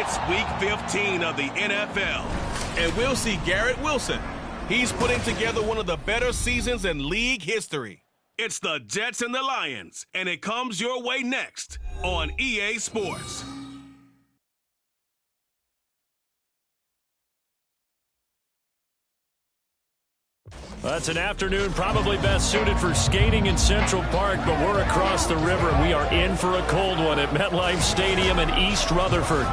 It's Week 15 of the NFL, and we'll see Garrett Wilson. He's putting together one of the better seasons in league history. It's the Jets and the Lions, and it comes your way next on EA Sports. That's an afternoon probably best suited for skating in Central Park, but we're across the river. We are in for a cold one at MetLife Stadium in East Rutherford.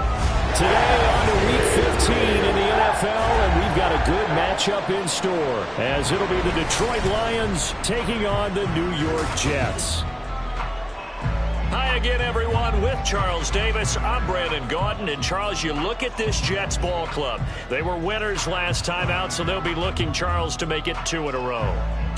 Today on to Week 15 in the NFL, and we've got a good matchup in store, as it'll be the Detroit Lions taking on the New York Jets. Hi again, everyone. With Charles Davis, I'm Brandon Gaudin. And, Charles, you look at this Jets ball club. They were winners last time out, so they'll be looking, Charles, to make it 2 in a row.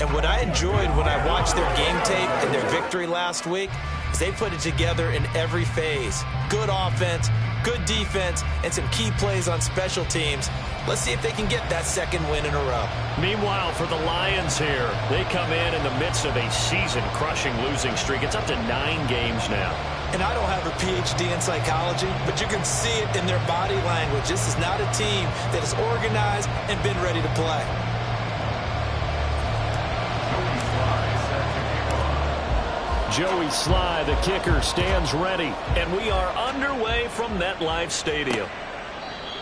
And what I enjoyed when I watched their game tape and their victory last week is they put it together in every phase. Good offense, good defense, and some key plays on special teams. Let's see if they can get that second win in a row. Meanwhile, for the Lions here, they come in the midst of a season-crushing losing streak. It's up to 9 games now. And I don't have a PhD in psychology, but you can see it in their body language. This is not a team that is organized and been ready to play. Joey Sly, the kicker, stands ready. And we are underway from MetLife Stadium.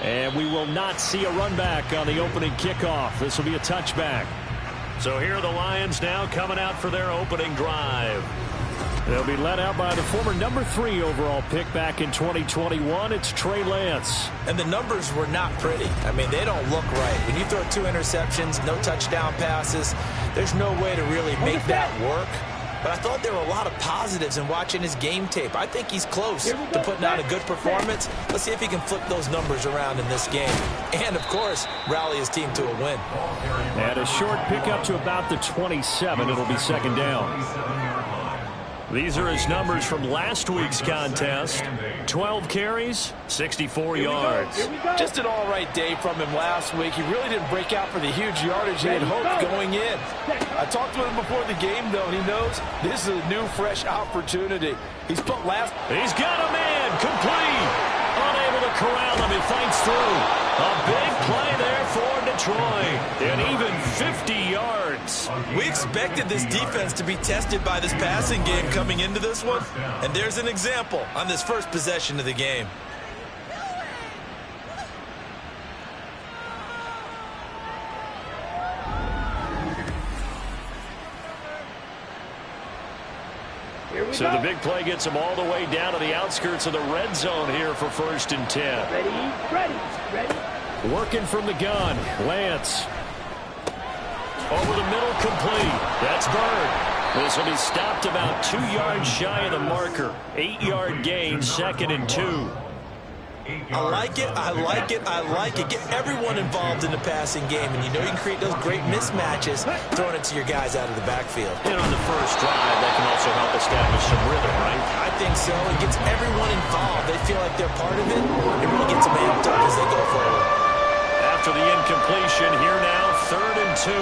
And we will not see a run back on the opening kickoff. This will be a touchback. So here are the Lions now coming out for their opening drive. They'll be led out by the former number 3 overall pick back in 2021. It's Trey Lance. And the numbers were not pretty. I mean, they don't look right. When you throw 2 interceptions, no touchdown passes, there's no way to really make that work. But I thought there were a lot of positives in watching his game tape. I think he's close to putting out a good performance. Let's see if he can flip those numbers around in this game. And, of course, rally his team to a win. And a short pickup to about the 27. It'll be second down. These are his numbers from last week's contest. 12 carries, 64 yards. Just an all-right day from him last week. He really didn't break out for the huge yardage he had hoped going in. I talked to him before the game, though, and he knows this is a new, fresh opportunity. He's got a man, complete. Unable to corral him, he fights through. A big play there for Detroit, and even 50 yards. We expected this defense to be tested by this passing game coming into this one, and there's an example on this first possession of the game. So the big play gets him all the way down to the outskirts of the red zone here for 1st and 10. Ready. Working from the gun, Lance. Over the middle, complete. That's Bird. This will be stopped about 2 yards shy of the marker. 8-yard gain, 2nd and 2. I like it, I like it, I like it. Get everyone involved in the passing game, and you know you can create those great mismatches throwing it to your guys out of the backfield. And on the first drive, that can also help establish some rhythm, right? I think so. It gets everyone involved. They feel like they're part of it. It really gets them amped up as they go forward. After the incompletion, here now, 3rd and 2.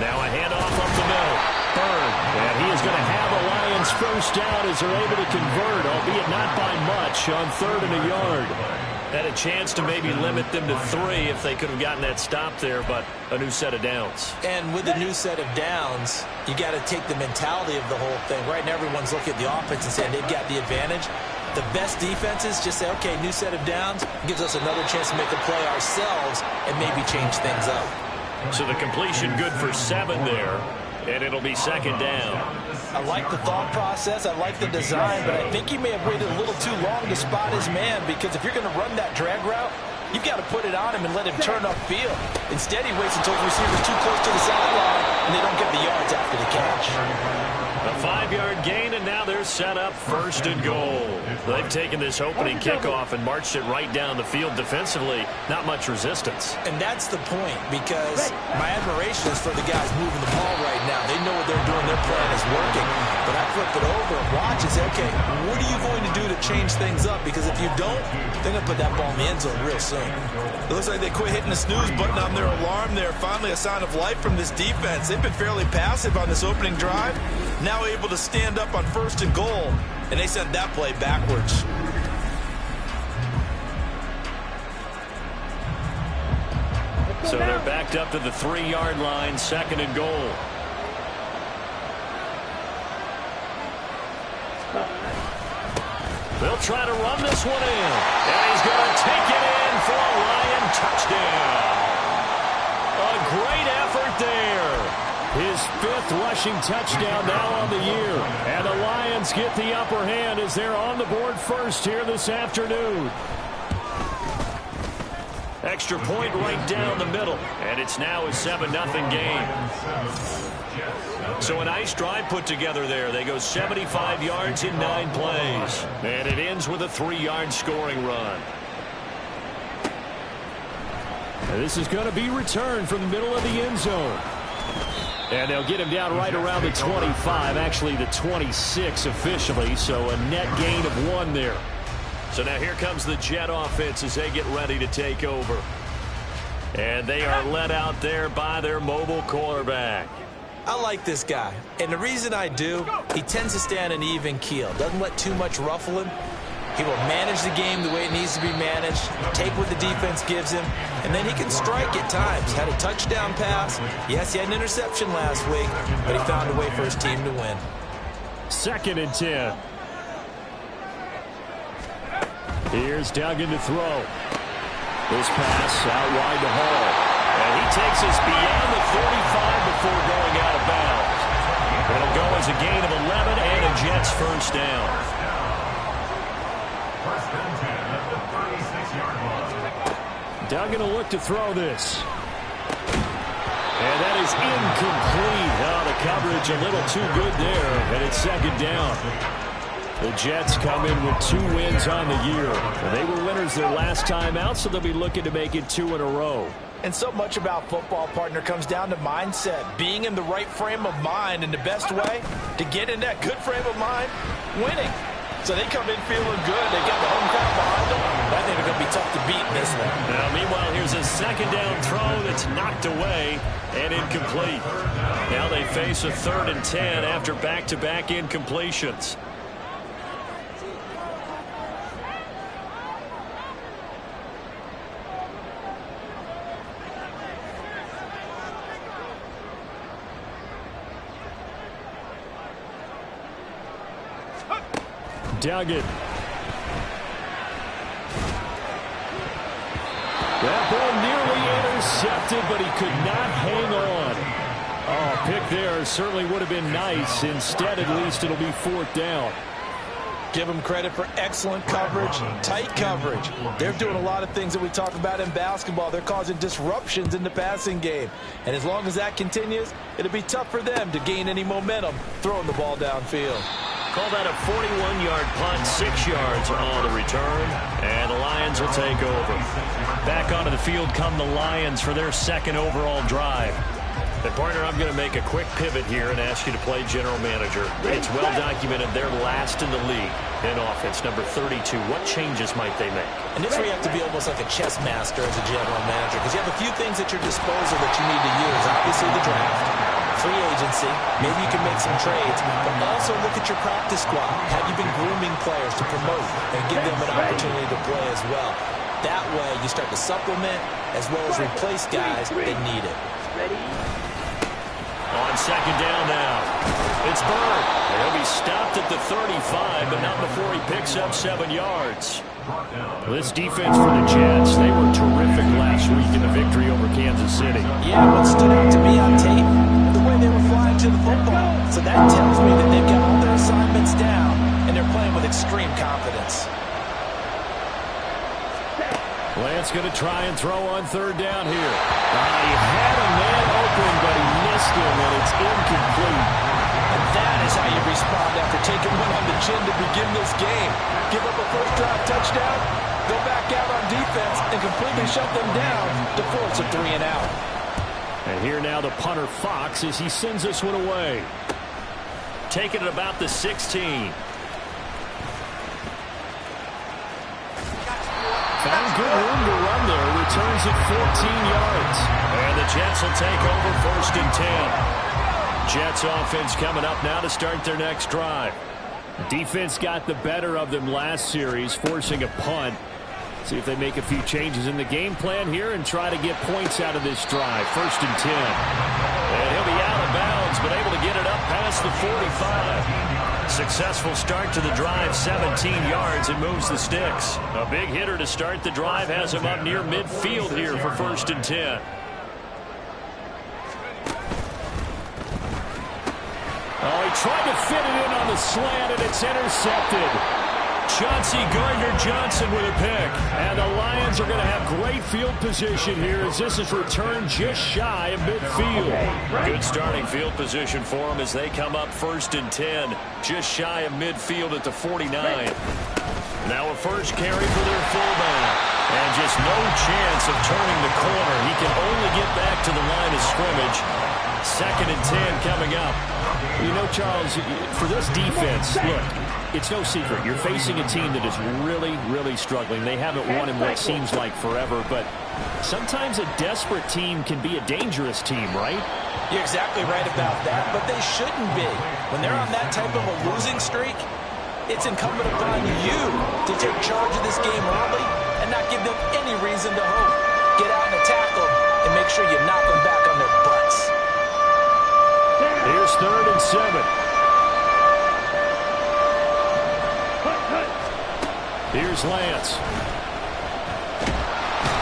Now a handoff up the middle. Bird, and he is going to have a Lions first down as they're able to convert, albeit not by much, on 3rd and a yard. Had a chance to maybe limit them to 3 if they could have gotten that stop there, but a new set of downs. And with a new set of downs, you got to take the mentality of the whole thing. Right now, everyone's looking at the offense and saying they've got the advantage. The best defenses just say, okay, new set of downs, gives us another chance to make a play ourselves and maybe change things up. So the completion good for 7 there. And it'll be 2nd down. I like the thought process. I like the design. But I think he may have waited a little too long to spot his man, because if you're going to run that drag route, you've got to put it on him and let him turn upfield. Instead, he waits until the receiver's too close to the sideline, and they don't get the yards after the catch. A 5-yard gain, and now they're set up 1st and goal. They've taken this opening kickoff and marched it right down the field defensively. Not much resistance. And that's the point, because my admiration is for the guys moving the ball right now. They know what they're doing. Their plan is working. But I flip it over and watch and say, okay, what are you going to do to change things up? Because if you don't, they're going to put that ball in the end zone real soon. It looks like they quit hitting the snooze button on their alarm there. Finally a sign of life from this defense. They've been fairly passive on this opening drive. Now able to stand up on 1st and goal. And they sent that play backwards. So they're backed up to the 3-yard line, 2nd and goal. They'll try to run this one in. And he's going to take it in for a Lion touchdown. A great effort there. His 5th rushing touchdown now on the year. And the Lions get the upper hand as they're on the board first here this afternoon. Extra point right down the middle. And it's now a 7-0 game. So a nice drive put together there. They go 75 yards in 9 plays. And it ends with a 3-yard scoring run. And this is going to be returned from the middle of the end zone. And they'll get him down right around the 25, actually the 26 officially. So a net gain of 1 there. So now here comes the Jet offense as they get ready to take over. And they are led out there by their mobile quarterback. I like this guy, and the reason I do, he tends to stay on an even keel. Doesn't let too much ruffle him. He will manage the game the way it needs to be managed, take what the defense gives him, and then he can strike at times. Had a touchdown pass. Yes, he had an interception last week, but he found a way for his team to win. 2nd and 10. Here's Duggan to throw. This pass out wide to Hall. And he takes us beyond the 35 before going out of bounds. It'll go as a gain of 11 and a Jets first down. Duggan will look to throw this. And that is incomplete. Oh, the coverage a little too good there. And it's 2nd down. The Jets come in with 2 wins on the year. They were winners their last time out, so they'll be looking to make it 2 in a row. And so much about football, partner, comes down to mindset. Being in the right frame of mind, and the best way to get in that good frame of mind, winning. So they come in feeling good. They got the home crowd behind them. I think they're going to be tough to beat in this one. Now, meanwhile, here's a 2nd down throw that's knocked away and incomplete. Now they face a 3rd and 10 after back-to-back incompletions. Duggan. That ball nearly intercepted, but he could not hang on. Oh, pick there certainly would have been nice. Instead, at least, it'll be 4th down. Give them credit for excellent coverage, tight coverage. They're doing a lot of things that we talk about in basketball. They're causing disruptions in the passing game. And as long as that continues, it'll be tough for them to gain any momentum throwing the ball downfield. Call that a 41-yard punt, 6 yards on the return, and the Lions will take over. Back onto the field come the Lions for their 2nd overall drive. And partner, I'm going to make a quick pivot here and ask you to play general manager. It's well documented they're last in the league in offense, number 32. What changes might they make? And this is where you have to be almost like a chess master as a general manager, because you have a few things at your disposal that you need to use. Obviously the draft, free agency, maybe you can make some trades, but also look at your practice squad. Have you been grooming players to promote and give them an opportunity to play as well? That way you start to supplement as well as replace guys that need it. On 2nd down now, it's Bird. He'll be stopped at the 35, but not before he picks up 7 yards. This defense for the Jets, they were terrific last week in the victory over Kansas City. Yeah, what stood out to me on tape, the way they were flying to the football. So that tells me that they've got all their assignments down, and they're playing with extreme confidence. Lance going to try and throw on 3rd down here. He had a man open, but he missed him, and it's incomplete. And that is how you respond after taking one on the chin to begin this game. Give up a first drive touchdown, go back out on defense, and completely shut them down to force a 3 and out. And here now the punter Fox as he sends this one away. take it at about the 16. Found good room to run there. Returns it 14 yards. And the Jets will take over 1st and 10. Jets offense coming up now to start their next drive. The defense got the better of them last series, forcing a punt. See if they make a few changes in the game plan here and try to get points out of this drive. 1st and 10. And he'll be out of bounds, but able to get it up past the 45. Successful start to the drive, 17 yards, and moves the sticks. A big hitter to start the drive has him up near midfield here for 1st and 10. Oh, he tried to fit it in on the slant, and it's intercepted. Chauncey Gardner-Johnson with a pick. And the Lions are going to have great field position here as this is returned just shy of midfield. Good starting field position for them as they come up 1st and 10, just shy of midfield at the 49. Now a first carry for their fullback. And just no chance of turning the corner. He can only get back to the line of scrimmage. 2nd and 10 coming up. You know, Charles, for this defense, look, it's no secret. You're facing a team that is really, really struggling. They haven't won in what seems like forever, but sometimes a desperate team can be a dangerous team, right? You're exactly right about that, but they shouldn't be. When they're on that type of a losing streak, it's incumbent upon you to take charge of this game early and not give them any reason to hope. Get out and attack them and make sure you knock them back on their butts. Here's 3rd and 7. Here's Lance.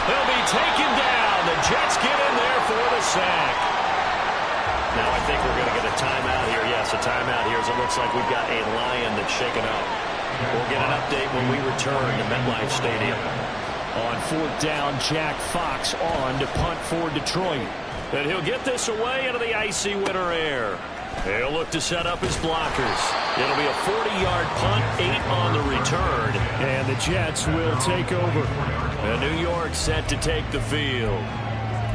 He'll be taken down. The Jets get in there for the sack. Now I think we're going to get a timeout here. Yes, a timeout here as it looks like we've got a Lion that's shaken up. We'll get an update when we return to MetLife Stadium. On 4th down, Jack Fox on to punt for Detroit. And he'll get this away into the icy winter air. He'll look to set up his blockers. It'll be a 40-yard punt, 8 on the return. And the Jets will take over. And New York set to take the field.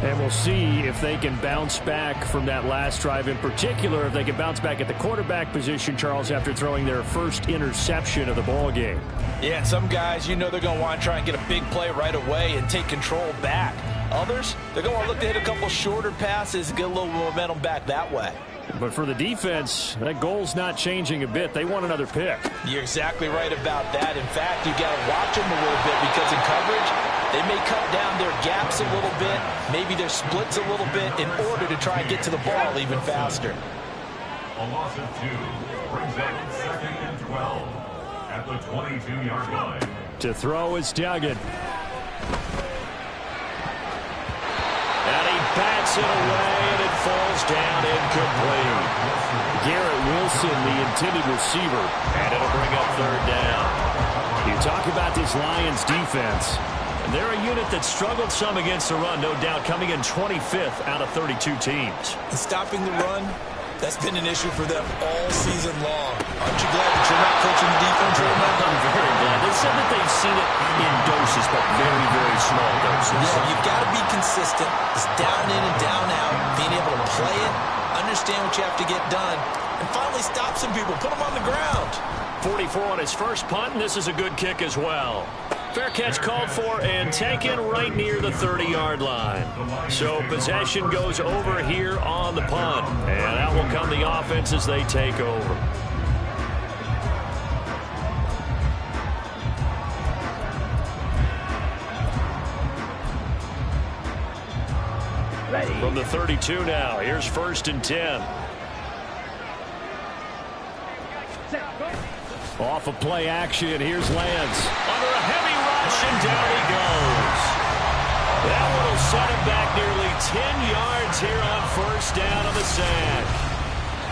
And we'll see if they can bounce back from that last drive. In particular, if they can bounce back at the quarterback position, Charles, after throwing their first interception of the ball game. Yeah, and some guys, you know they're going to want to try and get a big play right away and take control back. Others, they're going to want to look to hit a couple shorter passes and get a little momentum back that way. But for the defense, that goal's not changing a bit. They want another pick. You're exactly right about that. In fact, you got to watch them a little bit because in coverage, they may cut down their gaps a little bit, maybe their splits a little bit in order to try and get to the ball even faster. A loss of 2 brings up 2nd and 12 at the 22-yard line. To throw is Duggan. And he bats it away, and it falls down incomplete. Garrett Wilson, the intended receiver, and it'll bring up 3rd down. You talk about this Lions defense. And they're a unit that struggled some against the run, no doubt, coming in 25th out of 32 teams. And stopping the run, that's been an issue for them all season long. Aren't you glad that you're not coaching the defense right now? I'm very glad. They said that they've seen it in doses, but very, very small doses. Yeah, you've got to be consistent. It's down in and down out. Being able to play it, understand what you have to get done, and finally stop some people, put them on the ground. 44 on his first punt, and this is a good kick as well. Fair catch called for and taken right near the 30-yard line. So possession goes over here on the punt. And out will come the offense as they take over. Ready. From the 32 now, here's 1st and 10. Off of play action, here's Lance. Under a heavy rush, and down he goes. That one will set him back nearly 10 yards here on 1st down on the sack.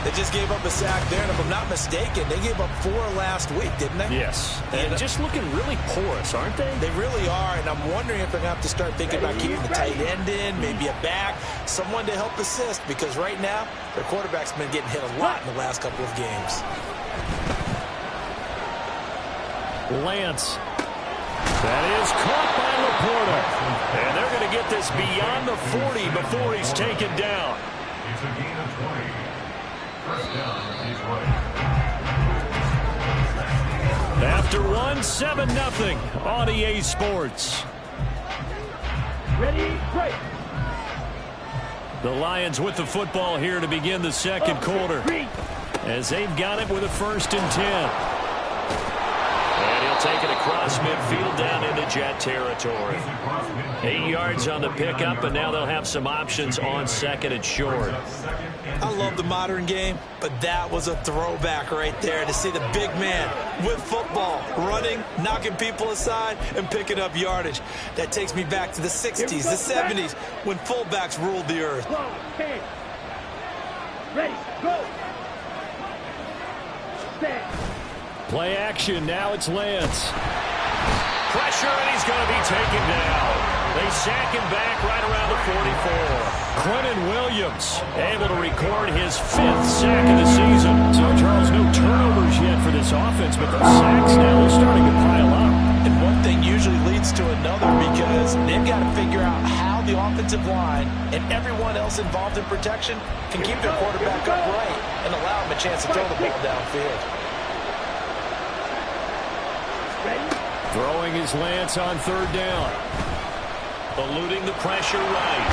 They just gave up a sack there, and if I'm not mistaken, they gave up 4 last week, didn't they? Yes. And just looking really porous, aren't they? They really are, and I'm wondering if they're going to have to start thinking about keeping the tight end in, maybe a back, someone to help assist, because right now, their quarterback's been getting hit a lot in the last couple of games. Lance. That is caught by Laporta. And they're going to get this beyond the 40 before he's taken down. It's a gain of 20. First down, Detroit. After one, 7-0 on EA Sports. Ready, break. The Lions with the football here to begin the second quarter, as they've got it with a 1st and 10. And he'll take it across midfield down into Jet territory. 8 yards on the pickup, and now they'll have some options on 2nd and short. I love the modern game, but that was a throwback right there to see the big man with football, running, knocking people aside, and picking up yardage. That takes me back to the 60s, the 70s, when fullbacks ruled the earth. Ready, go. Stand. Play action, now it's Lance. Pressure, and he's going to be taken down. They sack him back right around the 44. Quentin Williams able to record his 5th sack of the season. So, Charles, no turnovers yet for this offense, but those sacks now are starting to pile up. And one thing usually leads to another, because they've got to figure out how the offensive line and everyone else involved in protection can keep their quarterback upright and allow him a chance to throw the ball downfield. Throwing his Lance on 3rd down. Eluding the pressure right.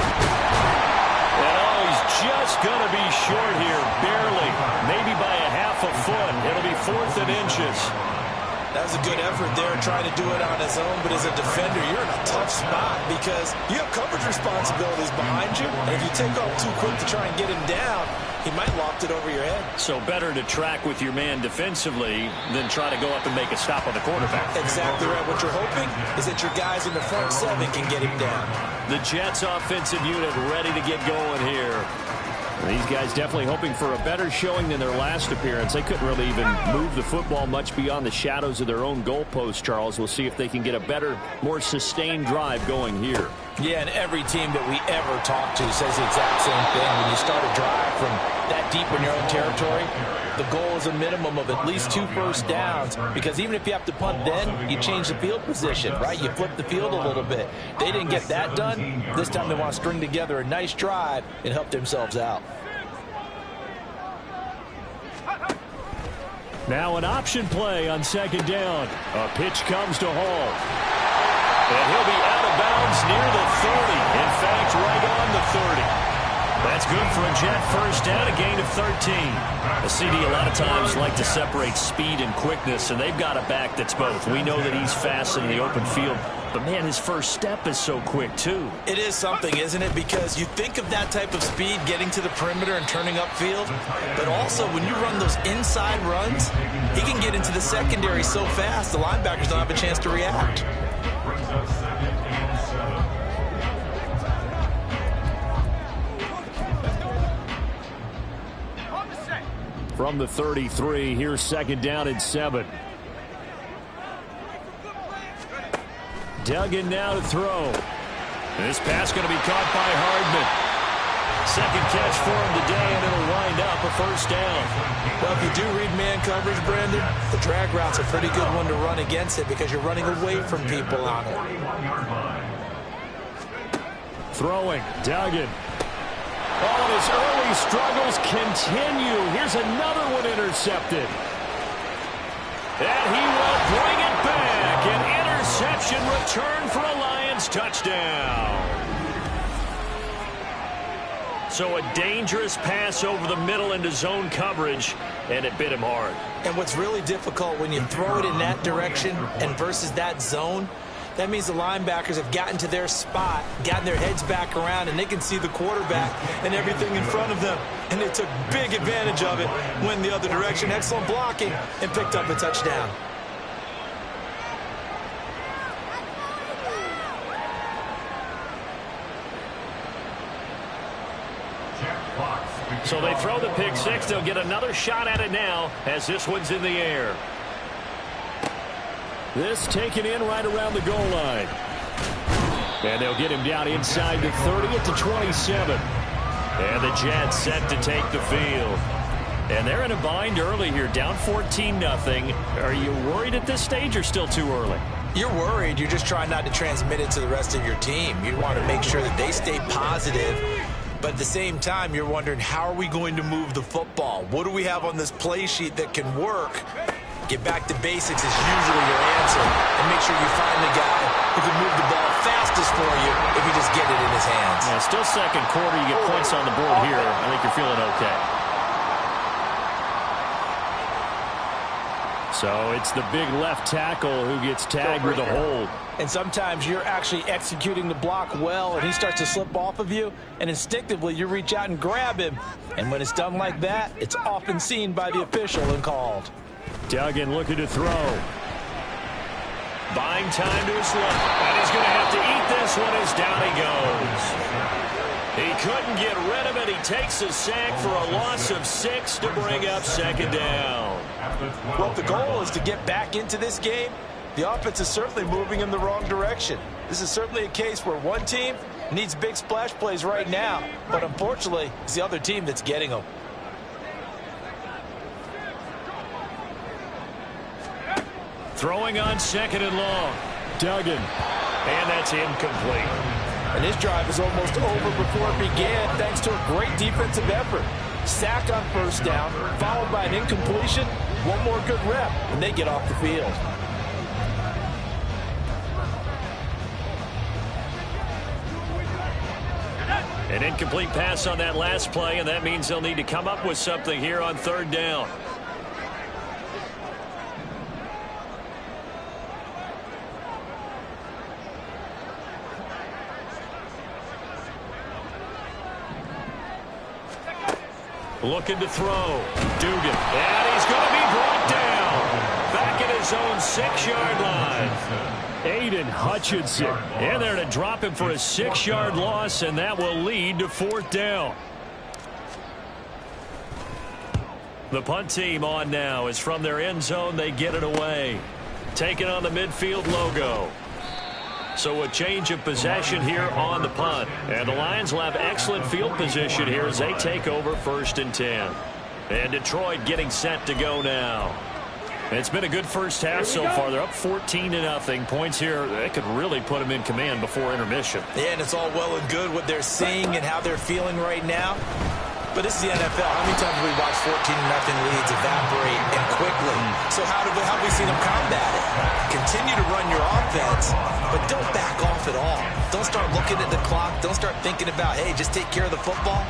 And oh, he's just going to be short here, barely. Maybe by a half a foot. It'll be 4th and inches. That was a good effort there, trying to do it on his own, but as a defender, you're in a tough spot because you have coverage responsibilities behind you, and if you take off too quick to try and get him down, he might loft it over your head. So better to track with your man defensively than try to go up and make a stop on the quarterback. Exactly right. What you're hoping is that your guys in the front 7 can get him down. The Jets offensive unit ready to get going here. These guys definitely hoping for a better showing than their last appearance. They couldn't really even move the football much beyond the shadows of their own goalpost, Charles. We'll see if they can get a better, more sustained drive going here. Yeah, and every team that we ever talk to says the exact same thing. When you start a drive from that deep in your own territory, the goal is a minimum of at least 2 first downs, because even if you have to punt, then you change the field position, right? You flip the field a little bit. They didn't get that done. This time they want to string together a nice drive and help themselves out. Now an option play on 2nd down. A pitch comes to Hall. And he'll be out of bounds near the 30. In fact, right on the 30. That's good for a Jet first down, a gain of 13. A CD a lot of times like to separate speed and quickness, and they've got a back that's both. We know that he's fast in the open field, but man, his first step is so quick too. It is something, isn't it? Because you think of that type of speed getting to the perimeter and turning upfield, but also when you run those inside runs, he can get into the secondary so fast the linebackers don't have a chance to react. Brings up 2nd and 7. From the 33, here's 2nd down and 7. Duggan now to throw. This pass going to be caught by Hardman. 2nd catch for him today, and it'll wind up a 1st down. Well, if you do read man coverage, Brandon, the drag route's a pretty good one to run against it because you're running away from people on it. Throwing, Duggan. Oh, and his early struggles continue. Here's another one intercepted. And he will bring it back. An interception return for a Lions touchdown. So a dangerous pass over the middle into zone coverage, and it bit him hard. And what's really difficult when you throw it in that direction and versus that zone, that means the linebackers have gotten to their spot, gotten their heads back around, and they can see the quarterback and everything in front of them. And they took big advantage of it, went the other direction, excellent blocking, and picked up a touchdown. So they throw the pick six. They'll get another shot at it now as this one's in the air. This taken in right around the goal line. And they'll get him down inside the 30 at the 27. And the Jets set to take the field. And they're in a bind early here, down 14-0. Are you worried at this stage or still too early? You're worried. You're just trying not to transmit it to the rest of your team. You want to make sure that they stay positive But at the same time, you're wondering, how are we going to move the football? What do we have on this play sheet that can work? Get back to basics is usually your answer. And make sure you find the guy who can move the ball fastest for you if you just get it in his hands. Yeah, still second quarter. You get points on the board here. I think you're feeling okay. So it's the big left tackle who gets tagged with a hold. And sometimes you're actually executing the block well, and he starts to slip off of you, and instinctively you reach out and grab him. And when it's done like that, it's often seen by the official and called. Duggan looking to throw. Buying time to his left. And he's going to have to eat this one as down he goes. He couldn't get rid of it. He takes a sack for a loss of 6 to bring up second down. Well, if the goal is to get back into this game, the offense is certainly moving in the wrong direction. This is certainly a case where one team needs big splash plays right now, but unfortunately, it's the other team that's getting them. Throwing on second and long. Duggan. And that's incomplete. And this drive is almost over before it began thanks to a great defensive effort. Sack on first down, followed by an incompletion. One more good rep, and they get off the field. An incomplete pass on that last play, and that means they'll need to come up with something here on third down. Looking to throw. Dugan. And he's going to be brought down. Back at his own 6-yard line. Aiden Hutchinson. And they're to drop him for a 6-yard loss, and that will lead to fourth down. The punt team on now is from their end zone. They get it away. Taking on the midfield logo. So a change of possession here on the punt. And the Lions will have excellent field position here as they take over 1st and 10. And Detroit getting set to go now. It's been a good first half so far. They're up 14-0. Points here, they could really put them in command before intermission. Yeah, and it's all well and good what they're seeing and how they're feeling right now. But this is the NFL. How many times have we watched 14-0 leads evaporate and quickly? So how have we seen them combat it? Continue to run your offense, but don't back off at all. Don't start looking at the clock. Don't start thinking about, hey, just take care of the football.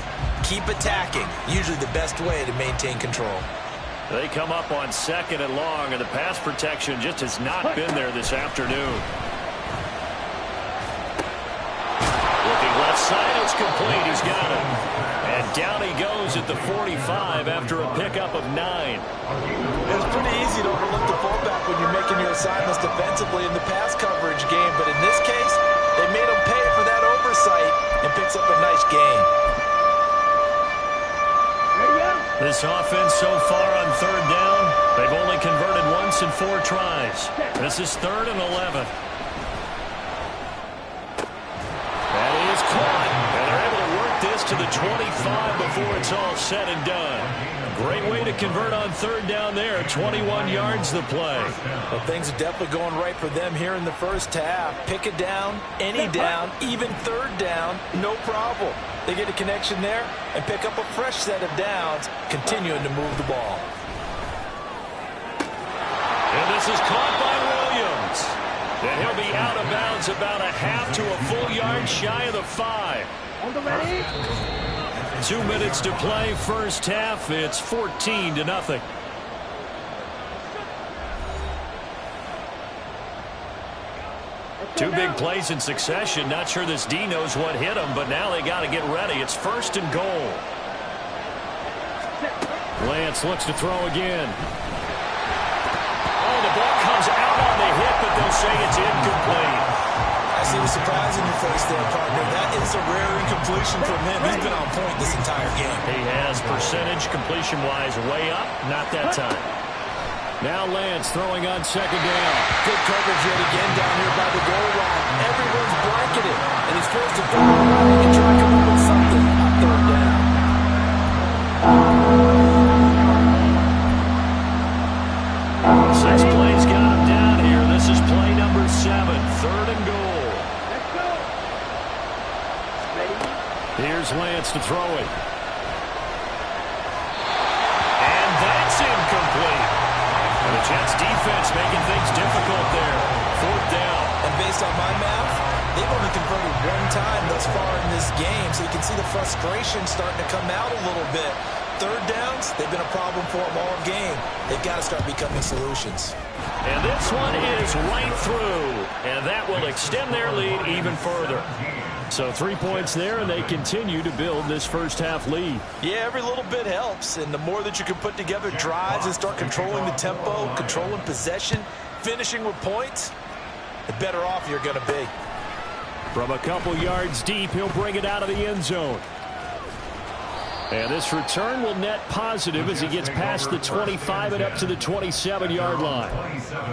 Keep attacking. Usually the best way to maintain control. They come up on second and long, and the pass protection just has not been there this afternoon. Looking left side, it's complete. He's got it. And down he goes at the 45 after a pickup of 9. It's pretty easy to overlook the fullback when you're making your assignments defensively in the pass coverage game, but in this case, they made him pay for that oversight and picks up a nice gain. This offense so far on third down, they've only converted once in 4 tries. This is 3rd and 11. That is caught, and they're able to work this to the 25 before it's all said and done. Great way to convert on third down there. 21 yards the play. Well, things are definitely going right for them here in the first half. Pick it down, any down, even third down, no problem. They get a connection there and pick up a fresh set of downs, continuing to move the ball. And this is caught by Williams. And he'll be out of bounds about a half to a full yard shy of the 5. 2 minutes to play first half. It's 14-0. Two big plays in succession. Not sure this D knows what hit him, but now they got to get ready. It's 1st and goal. Lance looks to throw again. Oh, the ball comes out on the hit, but they'll say it's incomplete. I see the surprise in your face there, partner. That is a rare incompletion from him. He's been on point this entire game. He has percentage completion-wise way up. Not that time. Now Lance throwing on second down. Good coverage yet again down here by the goal line. Everyone's blanketed, and he's forced to go and try to come up with something on third down. Six plays got him down here. This is play number 7, 3rd and goal. Here's Lance to throw it. And that's incomplete. The Jets defense making things difficult there. 4th down. And based on my math, they've only converted 1 time thus far in this game, so you can see the frustration starting to come out a little bit. 3rd downs, they've been a problem for them all game. They've got to start becoming solutions. And this one is right through, and that will extend their lead even further. So 3 points there, and they continue to build this first-half lead. Yeah, every little bit helps, and the more that you can put together drives and start controlling the tempo, controlling possession, finishing with points, the better off you're going to be. From a couple yards deep, he'll bring it out of the end zone. And this return will net positive as he gets past the 25 and up to the 27-yard line.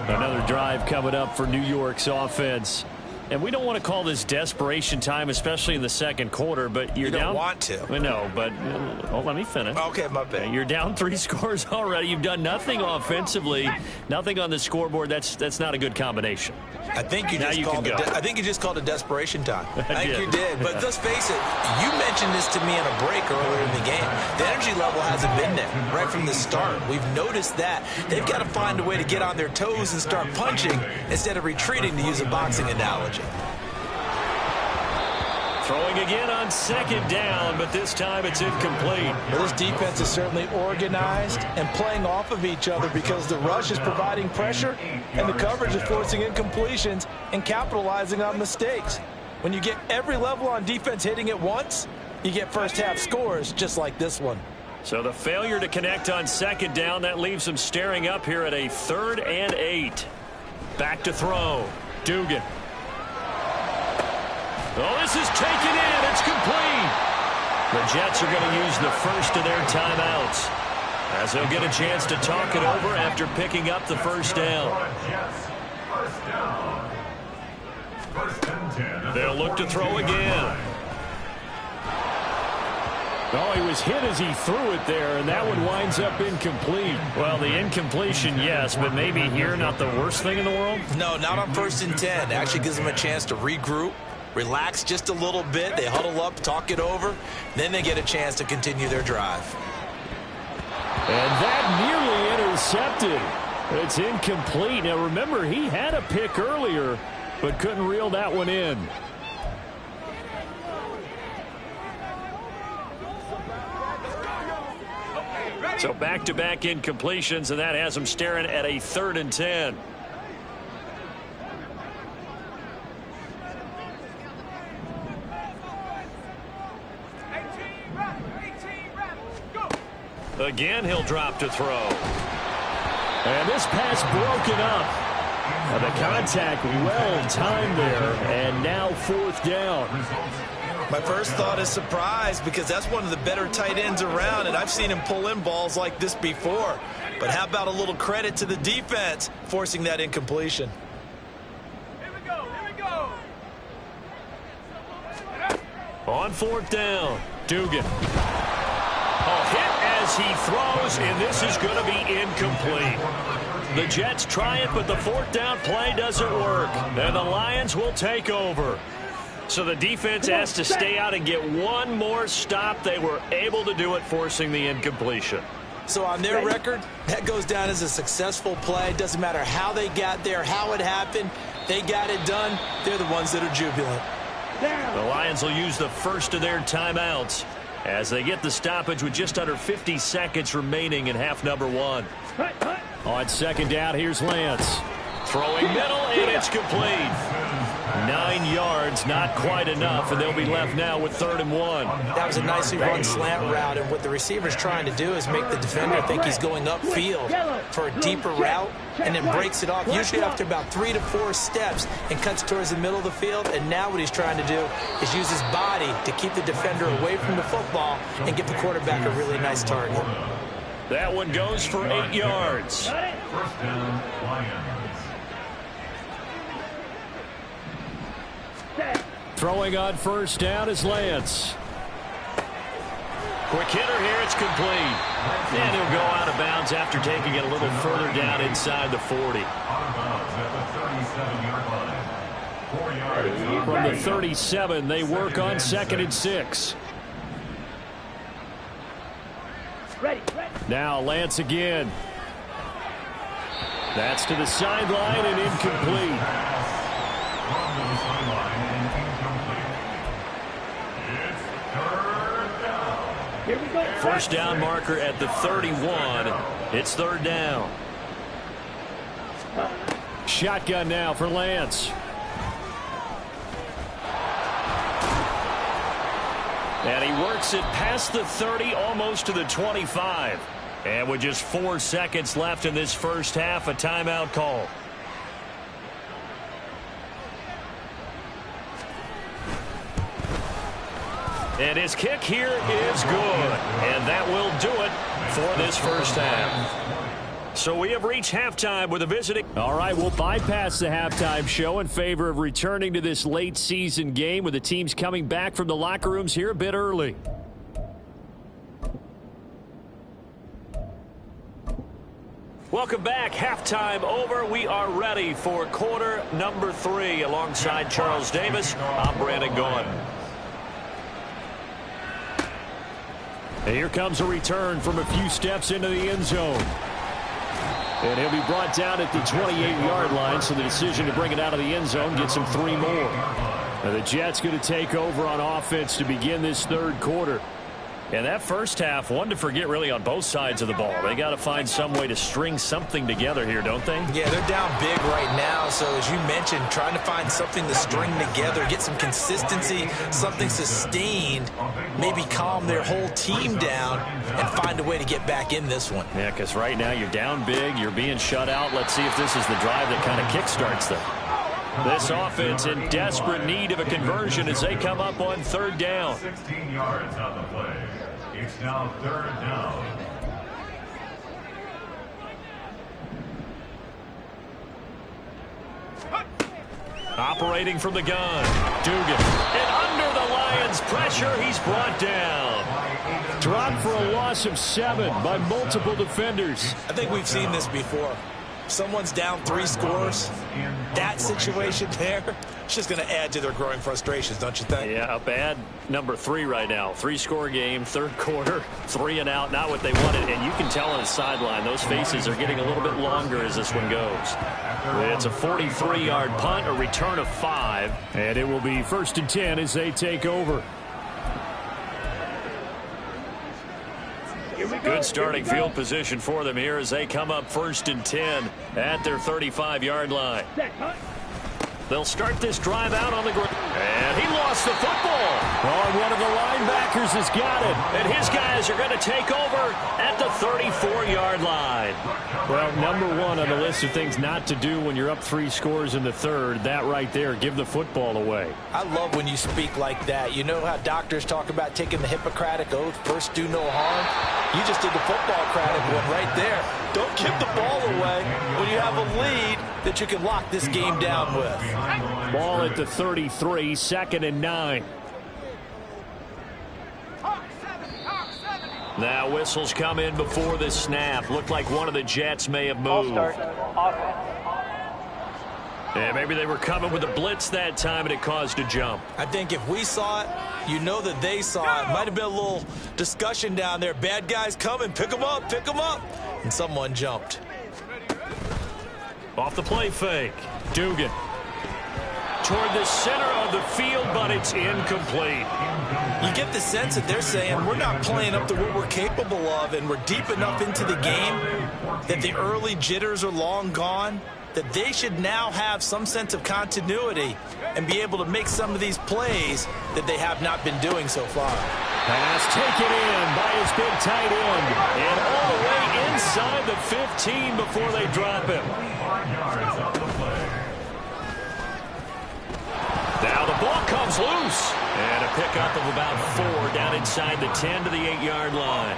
Another drive coming up for New York's offense. And we don't want to call this desperation time, especially in the second quarter, but you're down. You don't want to. No, but let me finish. Okay, my bad. You're down 3 scores already. You've done nothing offensively, nothing on the scoreboard. That's not a good combination. I think you just called it desperation time. I think you did. But let's face it, you mentioned this to me in a break earlier in the game. The energy level hasn't been there right from the start. We've noticed that. They've got to find a way to get on their toes and start punching instead of retreating, to use a boxing analogy. Throwing again on 2nd down, but this time it's incomplete. Well, this defense is certainly organized and playing off of each other because the rush is providing pressure and the coverage is forcing incompletions and capitalizing on mistakes. When you get every level on defense hitting at once, you get first-half scores just like this one. So the failure to connect on 2nd down, that leaves them staring up here at a 3rd and 8. Back to throw. Dugan. Oh, this is taken in. It's complete. The Jets are going to use the first of their timeouts as they'll get a chance to talk it over after picking up the first down. They'll look to throw again. Oh, he was hit as he threw it there, and that one winds up incomplete. Well, the incompletion, yes, but maybe here not the worst thing in the world? No, not on 1st and 10. It actually gives them a chance to regroup, relax just a little bit. They huddle up, talk it over. Then they get a chance to continue their drive. And that nearly intercepted. It's incomplete. Now, remember, he had a pick earlier, but couldn't reel that one in. So back-to-back incompletions, and that has him staring at a 3rd and 10. Again, he'll drop to throw. And this pass broken up. And the contact well timed there, and now 4th down. My first thought is surprise because that's one of the better tight ends around, and I've seen him pull in balls like this before. But how about a little credit to the defense forcing that incompletion? Here we go, here we go. On 4th down, Dugan. A hit as he throws, and this is going to be incomplete. The Jets try it, but the 4th down play doesn't work, and the Lions will take over. So the defense has to stay out and get one more stop. They were able to do it, forcing the incompletion. So on their record, that goes down as a successful play. Doesn't matter how they got there, how it happened. They got it done. They're the ones that are jubilant. The Lions will use the first of their timeouts as they get the stoppage with just under 50 seconds remaining in half number 1. On 2nd down, here's Lance. Throwing middle, and it's complete. 9 yards, not quite enough, and they'll be left now with 3rd and 1. That was a nicely run slant route, and what the receiver's trying to do is make the defender think he's going upfield for a deeper route, and then breaks it off, usually after about 3 to 4 steps, and cuts towards the middle of the field. And now what he's trying to do is use his body to keep the defender away from the football and give the quarterback a really nice target. That one goes for 8 yards. First down, Lions. Throwing on 1st down is Lance. Quick hitter here, it's complete. And he'll go out of bounds after taking it a little further down inside the 40. From the 37, they work on 2nd and 6. Ready. Now Lance again. That's to the sideline and incomplete. From the sideline and incomplete. It's third down. Here we go. First down marker at the 31. It's third down. Shotgun now for Lance. And he works it past the 30, almost to the 25. And with just 4 seconds left in this first half, a timeout call. And his kick here is good. And that will do it for this first half. So we have reached halftime with a visiting. All right, we'll bypass the halftime show in favor of returning to this late season game with the teams coming back from the locker rooms here a bit early. Welcome back. Halftime over. We are ready for quarter number 3 alongside Charles Davis. I'm Brandon Gaudin. And here comes a return from a few steps into the end zone. And he'll be brought down at the 28-yard line, so the decision to bring it out of the end zone gets him 3 more. Now the Jets going to take over on offense to begin this third quarter. And that first half, one to forget really on both sides of the ball. They got to find some way to string something together here, don't they? Yeah, they're down big right now. So as you mentioned, trying to find something to string together, get some consistency, something sustained, maybe calm their whole team down and find a way to get back in this one. Yeah, because right now you're down big, you're being shut out. Let's see if this is the drive that kind of kickstarts them. This offense in desperate need of a conversion as they come up on third down. 16 yards on the play. It's now third down. Operating from the gun. Dugan. And under the Lions' pressure, he's brought down. Dropped for a loss of 7 by multiple defenders. I think we've seen this before. Someone's down 3 scores. That situation there, it's just going to add to their growing frustrations, don't you think? Yeah, a bad number 3 right now. 3-score game, third quarter, 3 and out, not what they wanted. And you can tell on the sideline, those faces are getting a little bit longer as this one goes. It's a 43-yard punt, a return of 5. And it will be 1st and 10 as they take over. Good starting field position for them here as they come up 1st and 10 at their 35-yard line. They'll start this drive out on the ground. And he lost the football. Oh, and one of the linebackers has got it. And his guys are going to take over at the 34-yard line. Well, number 1 on the list of things not to do when you're up 3 scores in the third, that right there, give the football away. I love when you speak like that. You know how doctors talk about taking the Hippocratic Oath, first do no harm? You just did the football-cratic one right there. Don't give the ball away when you have a lead that you can lock this game down with. Ball at the 33, 2nd and 9. Now whistles come in before the snap. Looked like one of the Jets may have moved. Yeah, maybe they were coming with a blitz that time and it caused a jump. I think if we saw it, you know that they saw it. Might have been a little discussion down there. Bad guys coming, pick them up, pick them up. And someone jumped. Off the play fake. Dugan. Toward the center of the field, but it's incomplete. You get the sense that they're saying we're not playing up to what we're capable of, and we're deep enough into the game that the early jitters are long gone, that they should now have some sense of continuity and be able to make some of these plays that they have not been doing so far. Pass taken in by his big tight end. And all the way inside the 15 before they drop him. Now the ball comes loose. And a pickup of about 4 down inside the 10 to the 8-yard line.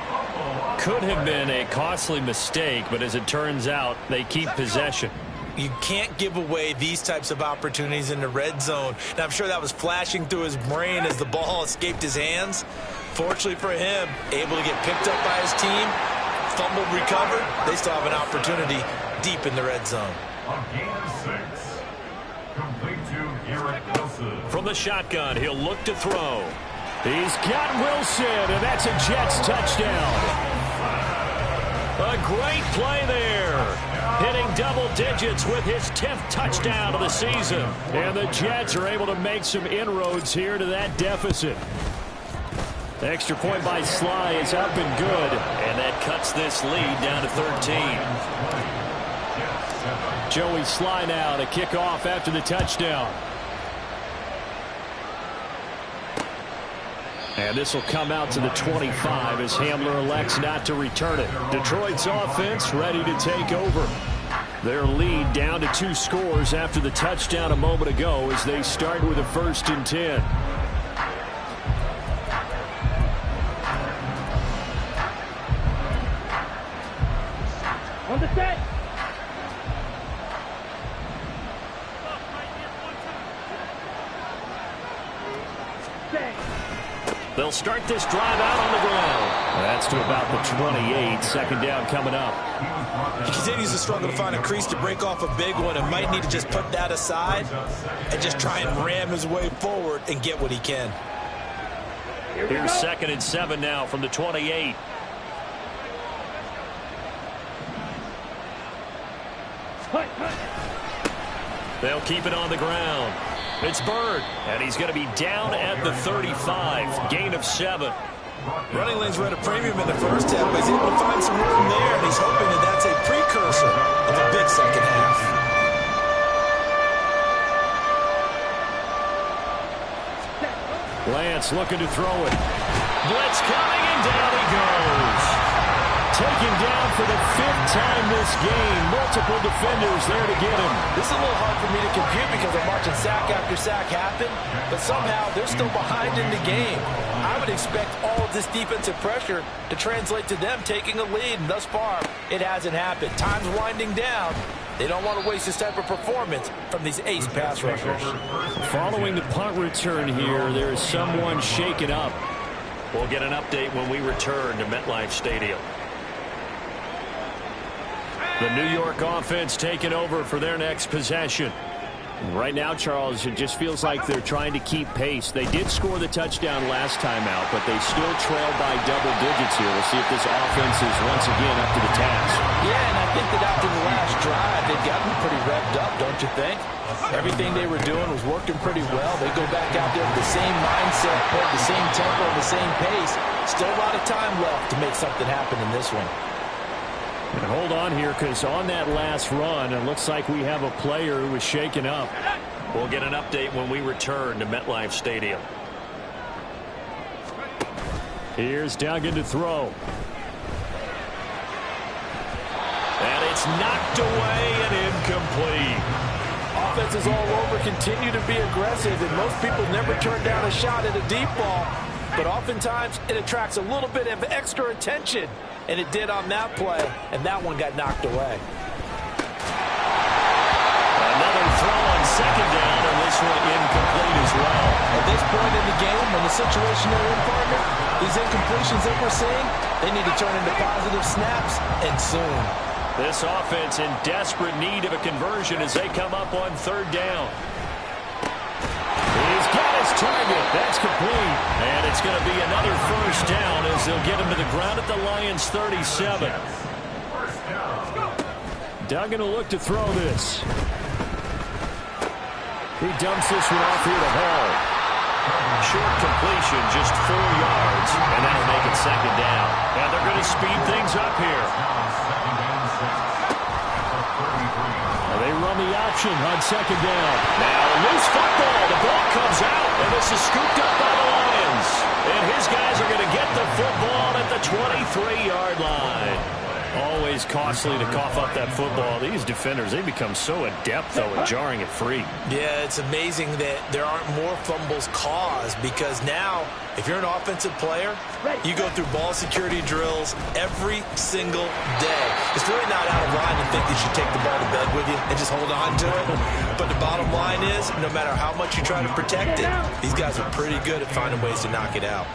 Could have been a costly mistake, but as it turns out, they keep possession. You can't give away these types of opportunities in the red zone. And I'm sure that was flashing through his brain as the ball escaped his hands. Fortunately for him, able to get picked up by his team, fumbled, recovered. They still have an opportunity deep in the red zone. On gain of 6, complete to Garrett Wilson. From the shotgun, he'll look to throw. He's got Wilson, and that's a Jets touchdown. A great play there. Hitting double digits with his 10th touchdown of the season. And the Jets are able to make some inroads here to that deficit. The extra point by Sly is up and good. And that cuts this lead down to 13. Joey Sly now to kick off after the touchdown. And this will come out to the 25 as Hamler elects not to return it. Detroit's offense ready to take over. Their lead down to 2 scores after the touchdown a moment ago as they start with a 1st and 10. On the set. They'll start this drive out on the ground. That's to about the 28. 2nd down coming up. He continues to struggle to find a crease to break off a big one and might need to just put that aside and just try and ram his way forward and get what he can. Here's 2nd and 7 now from the 28. They'll keep it on the ground. It's Bird, and he's going to be down at the 35. Gain of 7. Running lanes were at a premium in the first half, but he's able to find some room there, and he's hoping that that's a precursor of a big second half. Lance looking to throw it. Blitz coming, and down he goes. Taken down for the 5th time this game. Multiple defenders there to get him. This is a little hard for me to compute because I'm watching sack after sack happen, but somehow they're still behind in the game. I would expect all of this defensive pressure to translate to them taking a lead, and thus far, it hasn't happened. Time's winding down. They don't want to waste this type of performance from these ace pass rushers. Following the punt return here, there is someone shaken up. We'll get an update when we return to MetLife Stadium. The New York offense taking over for their next possession. Right now, Charles, it just feels like they're trying to keep pace. They did score the touchdown last time out, but they still trail by double digits here. We'll see if this offense is once again up to the task. Yeah, and I think that after the last drive, they've gotten pretty revved up, don't you think? Everything they were doing was working pretty well. They go back out there with the same mindset, the same tempo, the same pace. Still a lot of time left to make something happen in this one. And hold on here, because on that last run, it looks like we have a player who was shaken up. We'll get an update when we return to MetLife Stadium. Here's Duggan to throw. And it's knocked away and incomplete. Offenses all over continue to be aggressive, and most people never turn down a shot at a deep ball. But oftentimes, it attracts a little bit of extra attention. And it did on that play, and that one got knocked away. Another throw on 2nd down, and this one incomplete as well. At this point in the game, when the situation they're in, partner, these incompletions that we're seeing, they need to turn into positive snaps, and soon. This offense in desperate need of a conversion as they come up on 3rd down. He's got his target. That's complete. And it's going to be another 1st down as they'll get him to the ground at the Lions' 37. Duggan will look to throw this. He dumps this one off here to Hall. Short completion, just 4 yards, and that'll make it 2nd down. And they're going to speed things up here. They run the option on 2nd down. Now a loose football. The ball comes out, and this is scooped up by the Lions. And his guys are going to get the football at the 23-yard line. Always costly to cough up that football. These defenders, they become so adept, though, at jarring it free. Yeah, it's amazing that there aren't more fumbles caused because now, if you're an offensive player, you go through ball security drills every single day. It's really not out of line to think you should take the ball to bed with you and just hold on to it. But the bottom line is, no matter how much you try to protect it, these guys are pretty good at finding ways to knock it out.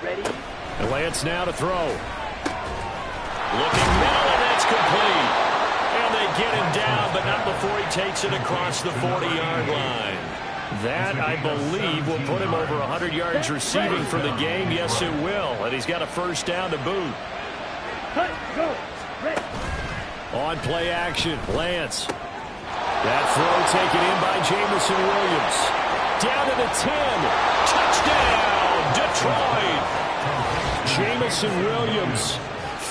Ready? Lance now to throw. Looking middle, and that's complete. And they get him down, but not before he takes it across the 40-yard line. That, I believe, will put him over 100 yards receiving for the game. Yes, it will. And he's got a first down to boot. On play action, Lance. That throw taken in by Jamison Williams. Down to the 10. Touchdown, Detroit. Jamison Williams,